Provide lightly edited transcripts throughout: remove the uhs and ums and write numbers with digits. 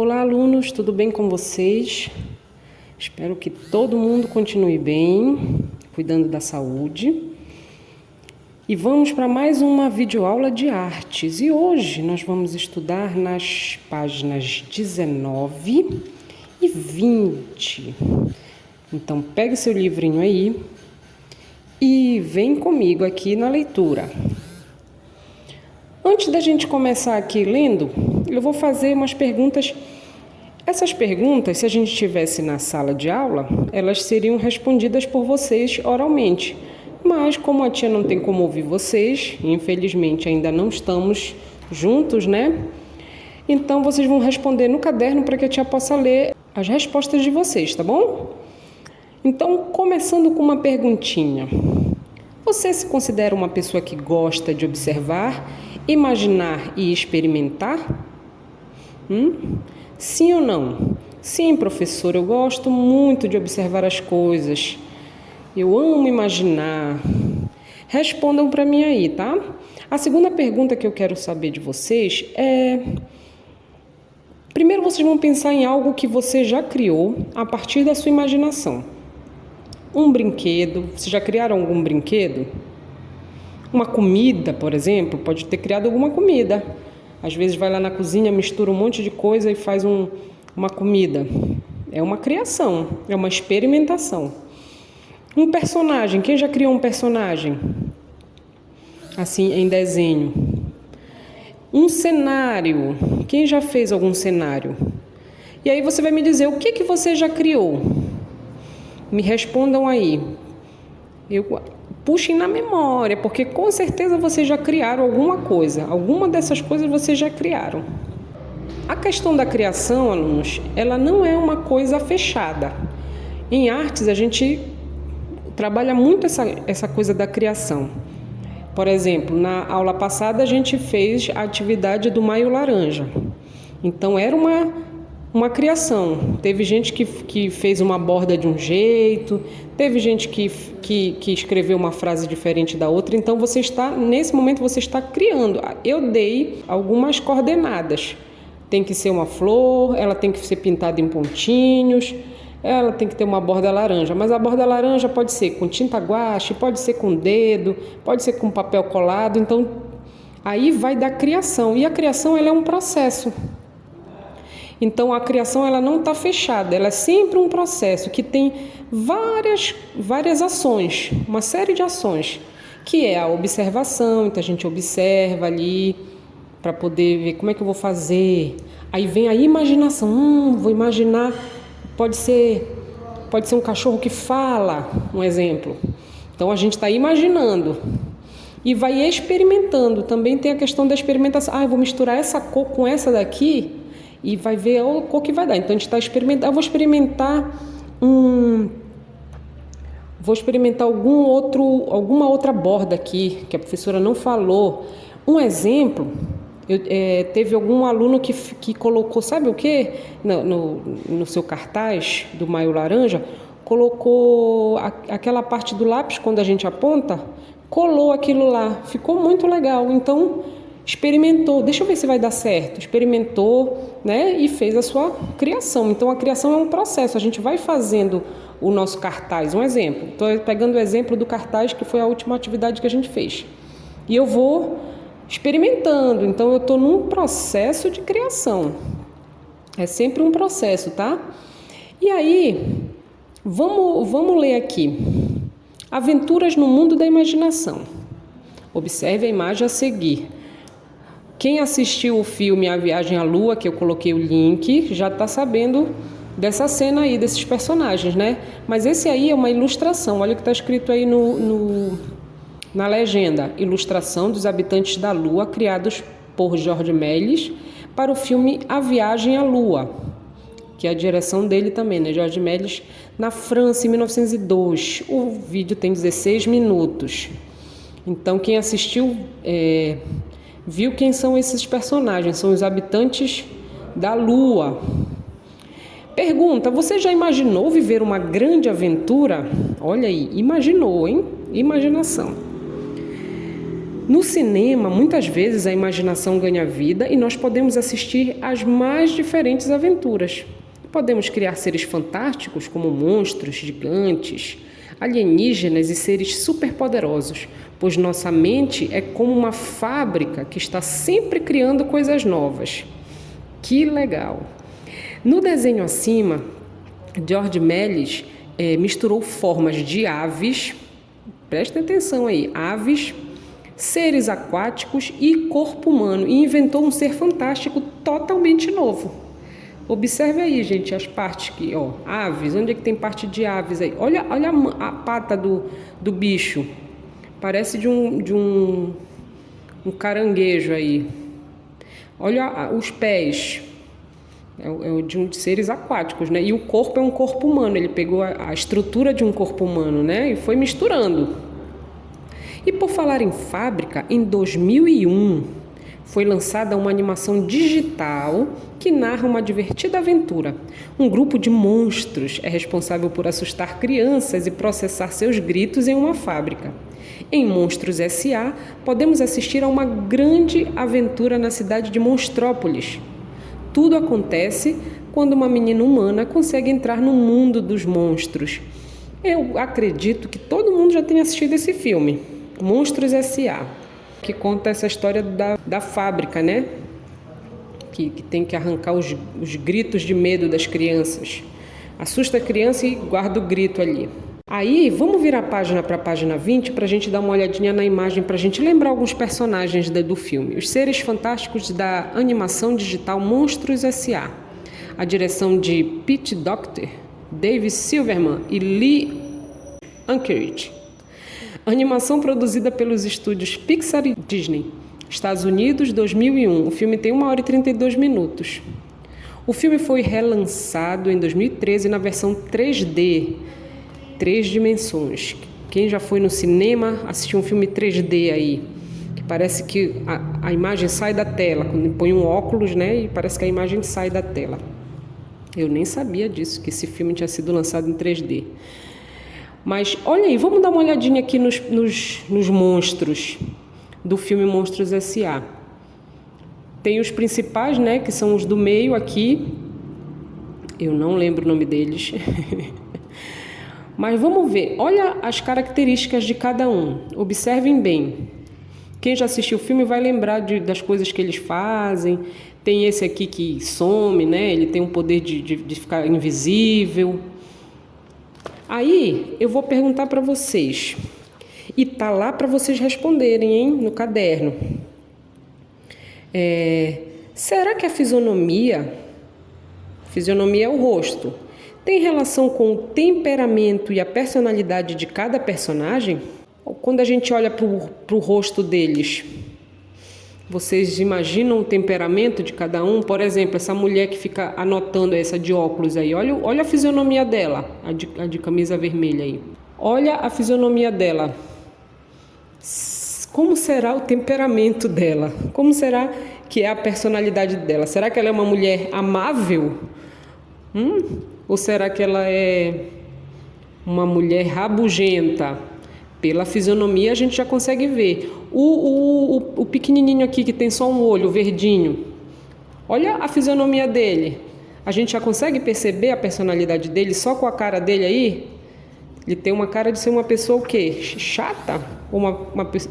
Olá, alunos, tudo bem com vocês? Espero que todo mundo continue bem, cuidando da saúde. E vamos para mais uma videoaula de artes. E hoje nós vamos estudar nas páginas 19 e 20. Então, pegue seu livrinho aí e vem comigo aqui na leitura. Antes da gente começar aqui lendo, eu vou fazer umas perguntas. Essas perguntas, se a gente estivesse na sala de aula, elas seriam respondidas por vocês oralmente. Mas como a tia não tem como ouvir vocês, infelizmente ainda não estamos juntos, né? Então vocês vão responder no caderno para que a tia possa ler as respostas de vocês, tá bom? Então, começando com uma perguntinha. Você se considera uma pessoa que gosta de observar, imaginar e experimentar? Sim ou não? Sim, professor, eu gosto muito de observar as coisas. Eu amo imaginar. Respondam para mim aí, tá? A segunda pergunta que eu quero saber de vocês é... Primeiro vocês vão pensar em algo que você já criou a partir da sua imaginação. Um brinquedo. Vocês já criaram algum brinquedo? Uma comida, por exemplo, pode ter criado alguma comida. Às vezes vai lá na cozinha, mistura um monte de coisa e faz uma comida. É uma criação, é uma experimentação. Um personagem, quem já criou um personagem? Assim, em desenho. Um cenário, quem já fez algum cenário? E aí você vai me dizer, o que você já criou? Me respondam aí. Puxem na memória, porque com certeza vocês já criaram alguma coisa. Alguma dessas coisas vocês já criaram. A questão da criação, alunos, ela não é uma coisa fechada. Em artes, a gente trabalha muito essa coisa da criação. Por exemplo, na aula passada, a gente fez a atividade do Maio Laranja. Então, era uma criação. Teve gente que fez uma borda de um jeito, teve gente que escreveu uma frase diferente da outra. Então, nesse momento, você está criando. Eu dei algumas coordenadas. Tem que ser uma flor, ela tem que ser pintada em pontinhos, ela tem que ter uma borda laranja. Mas a borda laranja pode ser com tinta guache, pode ser com dedo, pode ser com papel colado. Então, aí vai da criação. E a criação, ela é um processo. Então, a criação ela não está fechada, ela é sempre um processo que tem várias ações, uma série de ações, que é a observação. Então, a gente observa ali para poder ver como é que eu vou fazer. Aí vem a imaginação, vou imaginar, pode ser um cachorro que fala, um exemplo. Então, a gente está imaginando e vai experimentando. Também tem a questão da experimentação. Eu vou misturar essa cor com essa daqui, e vai ver a cor que vai dar. Então, a gente está experimentando. Eu vou experimentar alguma outra borda aqui, que a professora não falou. Um exemplo, teve algum aluno que colocou, sabe o quê? No seu cartaz do Maio Laranja, colocou aquela parte do lápis, quando a gente aponta, colou aquilo lá. Ficou muito legal. Então, experimentou, deixa eu ver se vai dar certo, experimentou, né, e fez a sua criação. Então, a criação é um processo, a gente vai fazendo o nosso cartaz. Um exemplo, estou pegando o exemplo do cartaz, que foi a última atividade que a gente fez. E eu vou experimentando, então eu estou num processo de criação. É sempre um processo, tá? E aí, vamos ler aqui. Aventuras no mundo da imaginação. Observe a imagem a seguir. Quem assistiu o filme A Viagem à Lua, que eu coloquei o link, já está sabendo dessa cena aí, desses personagens, né? Mas esse aí é uma ilustração. Olha o que está escrito aí na legenda. Ilustração dos habitantes da Lua, criados por George Méliès para o filme A Viagem à Lua, que é a direção dele também, né? George Méliès, na França, em 1902. O vídeo tem 16 minutos. Então, quem assistiu... viu quem são esses personagens, são os habitantes da Lua. Pergunta, você já imaginou viver uma grande aventura? Olha aí, imaginou, hein? Imaginação. No cinema, muitas vezes a imaginação ganha vida e nós podemos assistir às mais diferentes aventuras. Podemos criar seres fantásticos como monstros gigantes, alienígenas e seres superpoderosos, pois nossa mente é como uma fábrica que está sempre criando coisas novas. Que legal! No desenho acima, George Méliès misturou formas de aves, prestem atenção aí, aves, seres aquáticos e corpo humano, e inventou um ser fantástico totalmente novo. Observe aí, gente, as partes que, ó, aves, onde é que tem parte de aves aí? Olha a pata do bicho, parece de um caranguejo aí. Olha os pés, de seres aquáticos, né? E o corpo é um corpo humano, ele pegou a estrutura de um corpo humano, né? E foi misturando. E por falar em fábrica, em 2001 foi lançada uma animação digital que narra uma divertida aventura. Um grupo de monstros é responsável por assustar crianças e processar seus gritos em uma fábrica. Em Monstros S.A., podemos assistir a uma grande aventura na cidade de Monstrópolis. Tudo acontece quando uma menina humana consegue entrar no mundo dos monstros. Eu acredito que todo mundo já tenha assistido esse filme, Monstros S.A., que conta essa história da fábrica, né? Que tem que arrancar os gritos de medo das crianças. Assusta a criança e guarda o grito ali. Aí, vamos virar a página para a página 20 para a gente dar uma olhadinha na imagem, para a gente lembrar alguns personagens do filme. Os seres fantásticos da animação digital Monstros S.A. A direção de Pete Docter, Dave Silverman e Lee Unkrich. Animação produzida pelos estúdios Pixar e Disney. Estados Unidos, 2001. O filme tem 1 hora e 32 minutos. O filme foi relançado em 2013 na versão 3D, 3 dimensões. Quem já foi no cinema assistiu um filme 3D aí, que parece que a imagem sai da tela, quando põe um óculos, né, e parece que a imagem sai da tela. Eu nem sabia disso, que esse filme tinha sido lançado em 3D. Mas olha aí, vamos dar uma olhadinha aqui nos monstros do filme Monstros S.A. Tem os principais, né, que são os do meio aqui. Eu não lembro o nome deles. Mas vamos ver, olha as características de cada um. Observem bem. Quem já assistiu o filme vai lembrar das coisas que eles fazem. Tem esse aqui que some, né? Ele tem o poder de ficar invisível. Aí eu vou perguntar para vocês. E tá lá para vocês responderem, hein? No caderno. Será que a fisionomia é o rosto, tem relação com o temperamento e a personalidade de cada personagem? Quando a gente olha para o rosto deles, vocês imaginam o temperamento de cada um? Por exemplo, essa mulher que fica anotando, essa de óculos aí, olha a fisionomia dela, a de camisa vermelha aí. Olha a fisionomia dela. Como será o temperamento dela? Como será que é a personalidade dela? Será que ela é uma mulher amável? Ou será que ela é uma mulher rabugenta? Pela fisionomia a gente já consegue ver. O pequenininho aqui que tem só um olho, verdinho. Olha a fisionomia dele. A gente já consegue perceber a personalidade dele só com a cara dele aí? Ele tem uma cara de ser uma pessoa o quê? Chata? Ou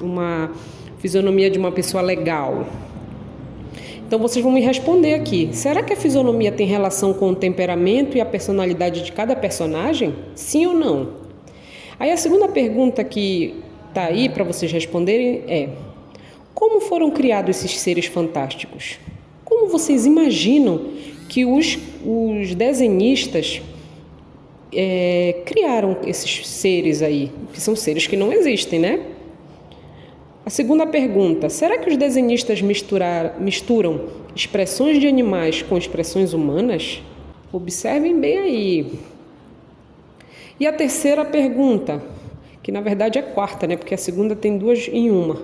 uma fisionomia de uma pessoa legal? Então vocês vão me responder aqui. Será que a fisionomia tem relação com o temperamento e a personalidade de cada personagem? Sim ou não? Aí a segunda pergunta que está aí para vocês responderem é: como foram criados esses seres fantásticos? Como vocês imaginam que os desenhistas criaram esses seres aí? Que são seres que não existem, né? A segunda pergunta: será que os desenhistas misturam expressões de animais com expressões humanas? Observem bem aí. E a terceira pergunta, que na verdade é a quarta, né? Porque a segunda tem duas em uma.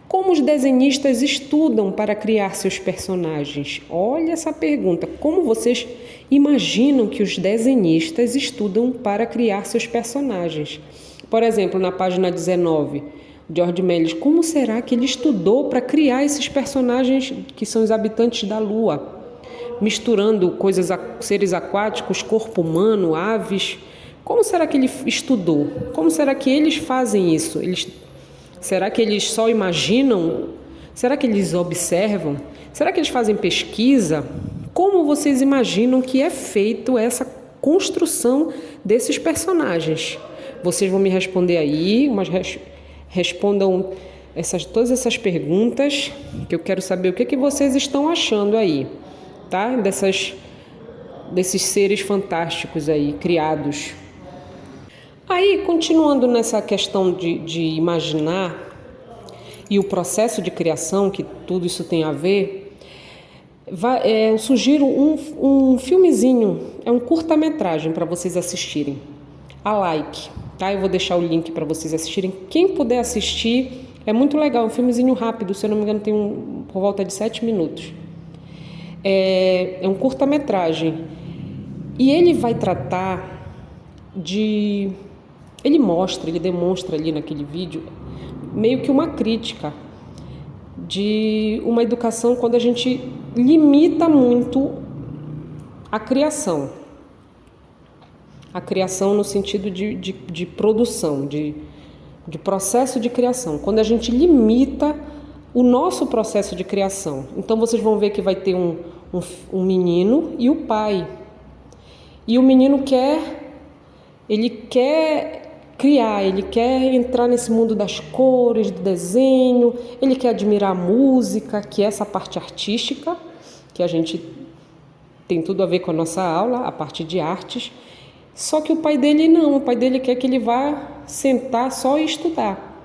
Como os desenhistas estudam para criar seus personagens? Olha essa pergunta. Como vocês imaginam que os desenhistas estudam para criar seus personagens? Por exemplo, na página 19, George Méliès, como será que ele estudou para criar esses personagens que são os habitantes da Lua? Misturando seres aquáticos, corpo humano, aves. Como será que ele estudou? Como será que eles fazem isso? Será que eles só imaginam? Será que eles observam? Será que eles fazem pesquisa? Como vocês imaginam que é feito essa construção desses personagens? Vocês vão me responder aí, respondam todas essas perguntas, que eu quero saber o que vocês estão achando aí, tá? Desses seres fantásticos aí, criados. Aí, continuando nessa questão de imaginar e o processo de criação, que tudo isso tem a ver, eu sugiro um filmezinho, é um curta-metragem para vocês assistirem, a Like, tá? Eu vou deixar o link para vocês assistirem. Quem puder assistir, é muito legal, um filmezinho rápido, se eu não me engano tem por volta de 7 minutos. É um curta-metragem e ele vai tratar ele demonstra ali naquele vídeo meio que uma crítica de uma educação quando a gente limita muito a criação no sentido de produção, de processo de criação, quando a gente limita o nosso processo de criação. Então vocês vão ver que vai ter um menino e o pai, e o menino quer criar, ele quer entrar nesse mundo das cores, do desenho, ele quer admirar a música, que é essa parte artística, que a gente tem tudo a ver com a nossa aula, a parte de artes. Só que o pai dele não, o pai dele quer que ele vá sentar só e estudar.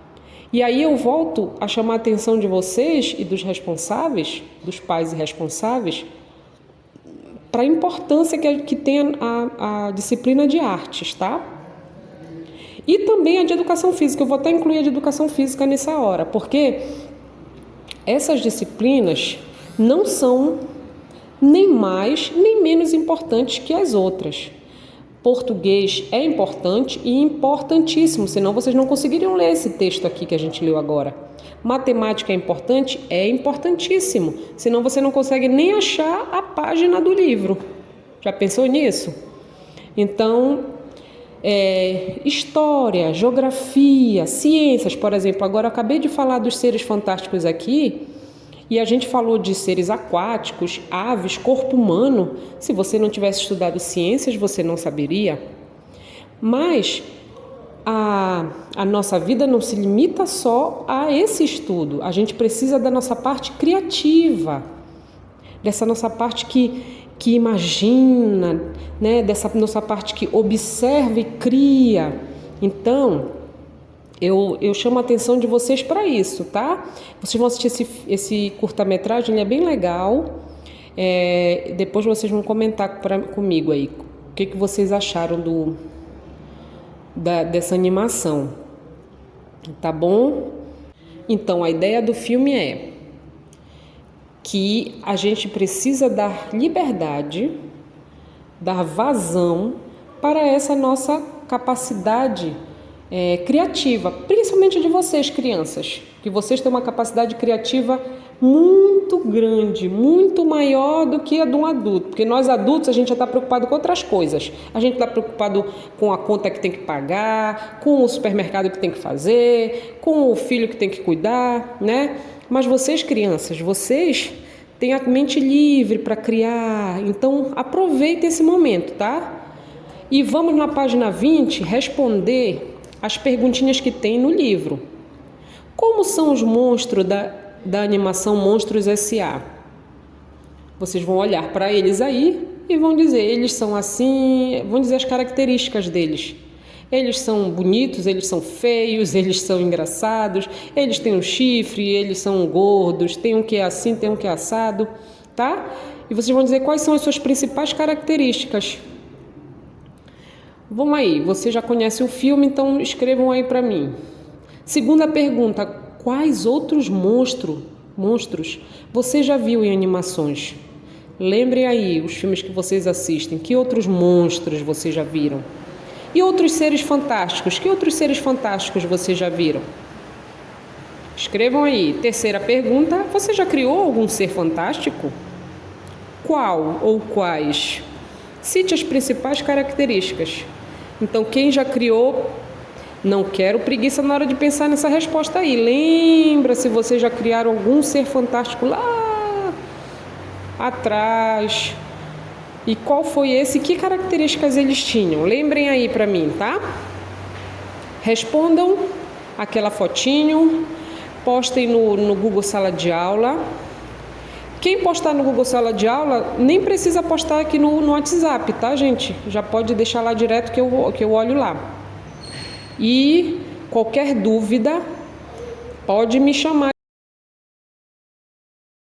E aí eu volto a chamar a atenção de vocês e dos responsáveis, dos pais e responsáveis, para a importância que tem a disciplina de artes, tá? E também a de educação física. Eu vou até incluir a de educação física nessa hora, porque essas disciplinas não são nem mais nem menos importantes que as outras. Português é importante e importantíssimo, senão vocês não conseguiriam ler esse texto aqui que a gente leu agora. Matemática é importantíssimo, senão você não consegue nem achar a página do livro. Já pensou nisso? Então, história, geografia, ciências, por exemplo. Agora eu acabei de falar dos seres fantásticos aqui e a gente falou de seres aquáticos, aves, corpo humano. Se você não tivesse estudado ciências, você não saberia. Mas a nossa vida não se limita só a esse estudo. A gente precisa da nossa parte criativa, dessa nossa parte que imagina, né? Dessa nossa parte que observa e cria. Então, eu chamo a atenção de vocês para isso, tá? Vocês vão assistir esse curta-metragem, ele é bem legal. Depois vocês vão comentar comigo aí o que vocês acharam dessa animação, tá bom? Então, a ideia do filme é que a gente precisa dar liberdade, dar vazão para essa nossa capacidade criativa, principalmente de vocês, crianças, que vocês têm uma capacidade criativa muito grande, muito maior do que a de um adulto, porque nós adultos a gente já está preocupado com outras coisas, a gente está preocupado com a conta que tem que pagar, com o supermercado que tem que fazer, com o filho que tem que cuidar, né? Mas vocês, crianças, vocês têm a mente livre para criar, então aproveitem esse momento, tá? E vamos na página 20 responder as perguntinhas que tem no livro. Como são os monstros da animação Monstros S.A.? Vocês vão olhar para eles aí e vão dizer, eles são assim, vão dizer as características deles. Eles são bonitos, eles são feios, eles são engraçados, eles têm um chifre, eles são gordos, tem um que é assim, tem um que é assado, tá? E vocês vão dizer quais são as suas principais características. Vamos aí, você já conhece o filme, então escrevam aí para mim. Segunda pergunta, quais outros monstros você já viu em animações? Lembrem aí os filmes que vocês assistem, que outros monstros vocês já viram? E outros seres fantásticos, que outros seres fantásticos vocês já viram? Escrevam aí. Terceira pergunta: você já criou algum ser fantástico? Qual ou quais? Cite as principais características. Então, quem já criou, não quero preguiça na hora de pensar nessa resposta aí. Lembra se vocês já criaram algum ser fantástico lá atrás? E qual foi esse? Que características eles tinham? Lembrem aí para mim, tá? Respondam aquela fotinho, postem no Google Sala de Aula. Quem postar no Google Sala de Aula, nem precisa postar aqui no WhatsApp, tá, gente? Já pode deixar lá direto que eu olho lá. E qualquer dúvida, pode me chamar.